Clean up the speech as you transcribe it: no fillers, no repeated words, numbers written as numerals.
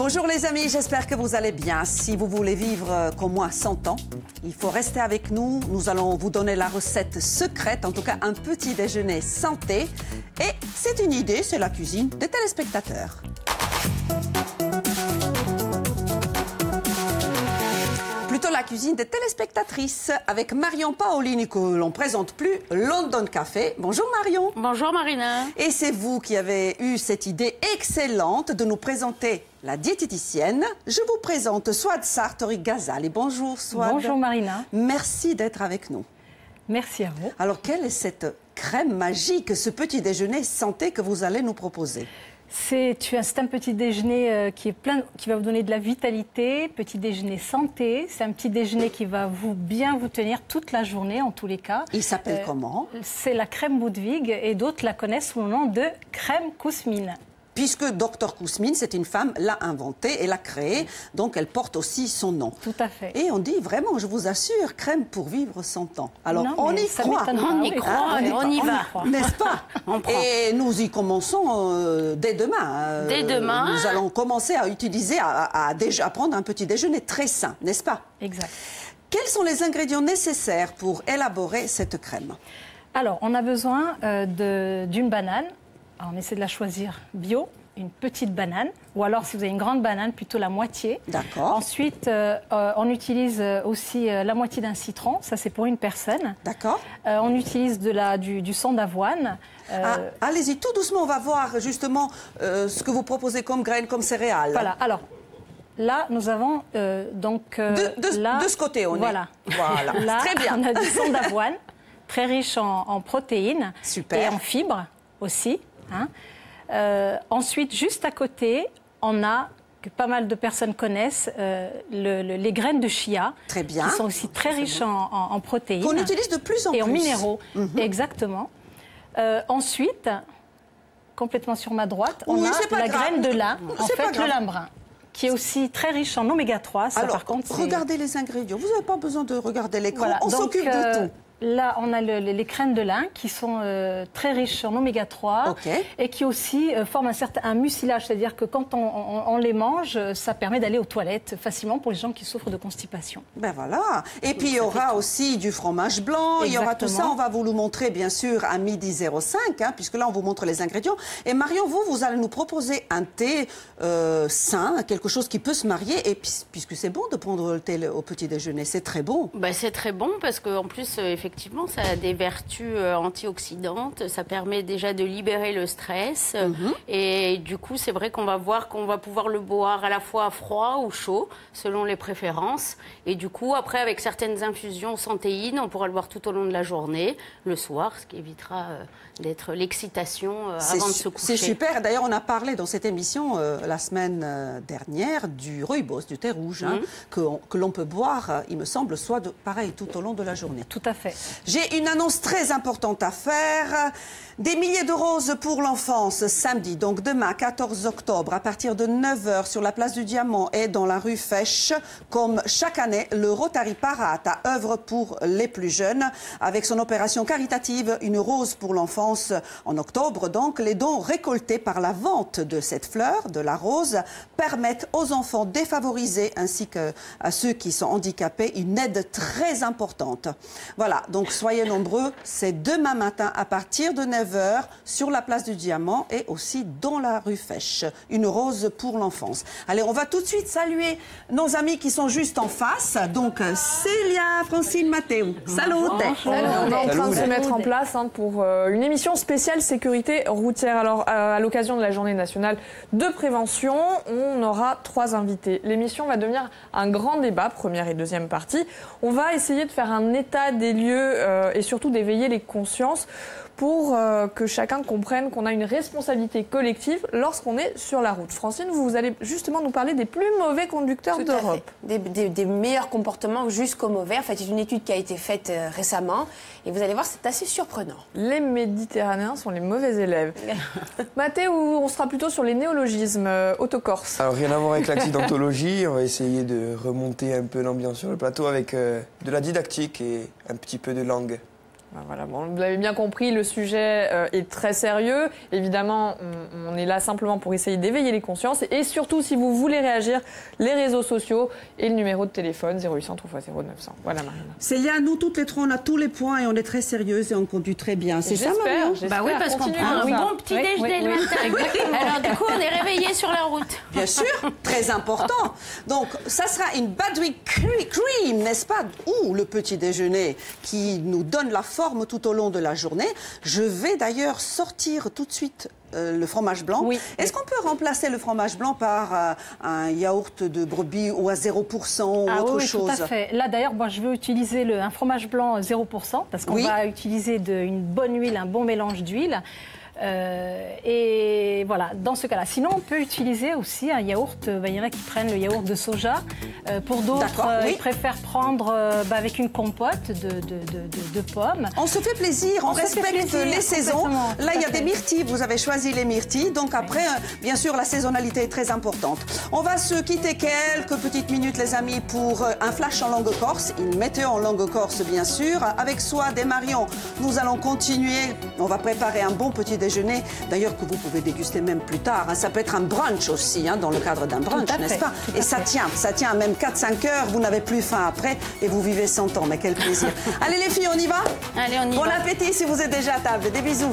Bonjour les amis, j'espère que vous allez bien. Si vous voulez vivre comme moi 100 ans, il faut rester avec nous. Nous allons vous donner la recette secrète, en tout cas un petit déjeuner santé. Et c'est une idée, c'est la cuisine des téléspectateurs. Plutôt la cuisine des téléspectatrices avec Marion Paolini que l'on présente plus, London Café. Bonjour Marion. Bonjour Marina. Et c'est vous qui avez eu cette idée excellente de nous présenter la diététicienne. Je vous présente Souad Sartori Ghazali. Bonjour Souad. Bonjour Marina. Merci d'être avec nous. Merci à vous. Alors quelle est cette crème magique, ce petit déjeuner santé que vous allez nous proposer ? C'est un petit déjeuner qui va vous donner de la vitalité, petit déjeuner santé. C'est un petit déjeuner qui va bien vous tenir toute la journée en tous les cas. Il s'appelle comment ? C'est la crème Boudwig et d'autres la connaissent sous le nom de crème Kousmine. Puisque Dr Kousmine, c'est une femme, l'a inventée et l'a créée, donc elle porte aussi son nom. Tout à fait. Et on dit vraiment, je vous assure, crème pour vivre 100 ans. Alors non, on y croit. On y croit, on y va. N'est-ce pas? Et nous y commençons dès demain. Dès demain. Nous allons commencer à utiliser, à prendre un petit déjeuner très sain, n'est-ce pas? Exact. Quels sont les ingrédients nécessaires pour élaborer cette crème? Alors, on a besoin d'une banane. Alors, on essaie de la choisir bio, une petite banane, ou alors si vous avez une grande banane, plutôt la moitié. D'accord. Ensuite, on utilise aussi la moitié d'un citron, ça c'est pour une personne. D'accord. On utilise du sang d'avoine. Allez-y, tout doucement, on va voir justement ce que vous proposez comme graines, comme céréales. Voilà, alors là nous avons donc... de ce côté, on voilà. est. Voilà, là, très bien. On a du sang d'avoine, très riche en protéines. Super. Et en fibres aussi. Hein. Ensuite, juste à côté, on a, que pas mal de personnes connaissent, les graines de chia. Très bien. Qui sont aussi très riches en protéines. Qu'on utilise de plus en plus. Et en minéraux, exactement. Ensuite, complètement sur ma droite, on a la graine de lin, en fait le lin brun, qui est aussi très riche en oméga 3. Ça, alors, par contre, regardez les ingrédients. Vous n'avez pas besoin de regarder l'écran. Voilà. On s'occupe de tout. Là, on a les graines de lin qui sont très riches en oméga 3 et qui aussi forment un mucilage, c'est-à-dire que quand on les mange, ça permet d'aller aux toilettes facilement pour les gens qui souffrent de constipation. Ben voilà. Et puis il y aura aussi du fromage blanc, il y aura tout ça. On va vous le montrer bien sûr à 12h05, hein, puisque là on vous montre les ingrédients. Et Marion, vous allez nous proposer un thé sain, quelque chose qui peut se marier. Et puisque c'est bon de prendre le thé au petit déjeuner, c'est très bon. Ben, c'est très bon parce qu'en plus, effectivement, ça a des vertus antioxydantes. Ça permet déjà de libérer le stress. Et du coup, c'est vrai qu'on va voir qu'on va pouvoir le boire à la fois froid ou chaud, selon les préférences. Et du coup, après, avec certaines infusions sans théine, on pourra le boire tout au long de la journée, le soir, ce qui évitera d'être l'excitation avant de se coucher. C'est super. D'ailleurs, on a parlé dans cette émission la semaine dernière du rooibos, du thé rouge, hein, que l'on peut boire, il me semble, pareil, tout au long de la journée. Tout à fait. J'ai une annonce très importante à faire. Des milliers de roses pour l'enfance, samedi, donc demain, 14 octobre, à partir de 9h sur la place du Diamant et dans la rue Fèche. Comme chaque année, le Rotary Parata œuvre pour les plus jeunes avec son opération caritative Une rose pour l'enfance en octobre. Donc, les dons récoltés par la vente de cette fleur, de la rose, permettent aux enfants défavorisés ainsi qu'à ceux qui sont handicapés une aide très importante. Voilà, donc soyez nombreux, c'est demain matin à partir de 9h sur la place du Diamant et aussi dans la rue Fèche. Une rose pour l'enfance. Allez, on va tout de suite saluer nos amis qui sont juste en face. Donc, Célia, Francine, Mathéo. Salut. On est en train de se mettre en place pour une émission spéciale sécurité routière. Alors, à l'occasion de la journée nationale de prévention, on aura 3 invités. L'émission va devenir un grand débat, première et deuxième partie. On va essayer de faire un état des lieux et surtout d'éveiller les consciences pour que chacun comprenne qu'on a une responsabilité collective lorsqu'on est sur la route. Francine, vous allez justement nous parler des plus mauvais conducteurs d'Europe. Des meilleurs comportements jusqu'au mauvais. En fait, c'est une étude qui a été faite récemment et vous allez voir, c'est assez surprenant. Les Méditerranéens sont les mauvais élèves. Mathéo, on sera plutôt sur les néologismes autocorses. Alors, rien à voir avec l'accidentologie. On va essayer de remonter un peu l'ambiance sur le plateau avec de la didactique et un petit peu de langue. Voilà, bon, vous l'avez bien compris, le sujet est très sérieux. Évidemment, on est là simplement pour essayer d'éveiller les consciences. Et surtout, si vous voulez réagir, les réseaux sociaux et le numéro de téléphone 0800 3x0 900. Voilà, Marina. Célia, nous toutes les trois, on a tous les points et on est très sérieuses et on conduit très bien. C'est ça, Marion? Bah oui, parce qu'on prend un bon petit déj dès le matin. Alors du coup, on est réveillés sur la route. Bien sûr, très important. Donc, ça sera une Badwick Cream, n'est-ce pas? Ou le petit déjeuner qui nous donne la forme tout au long de la journée. Je vais d'ailleurs sortir tout de suite le fromage blanc. Oui. Est-ce qu'on peut remplacer le fromage blanc par un yaourt de brebis ou à 0% ou autre chose? Tout à fait. Là, d'ailleurs, moi, je vais utiliser un fromage blanc 0% parce qu'on va utiliser une bonne huile, un bon mélange d'huile. Et voilà, dans ce cas-là. Sinon, on peut utiliser aussi un yaourt. Il y en a qui prennent le yaourt de soja. Pour d'autres, ils préfèrent prendre avec une compote de pommes. On se fait plaisir, on respecte les saisons. Là, il y a des myrtilles. Vous avez choisi les myrtilles. Donc après, bien sûr, la saisonnalité est très importante. On va se quitter quelques petites minutes, les amis, pour un flash en langue corse. Une météo en langue corse, bien sûr. Avec Souad et Marion, nous allons continuer. On va préparer un bon petit déjeuner, d'ailleurs que vous pouvez déguster même plus tard. Ça peut être un brunch aussi, dans le cadre d'un brunch, n'est-ce pas? Et ça tient même 4-5 heures, vous n'avez plus faim après et vous vivez 100 ans, mais quel plaisir. Allez les filles, on y va? Allez, on y va. Bon appétit si vous êtes déjà à table. Des bisous.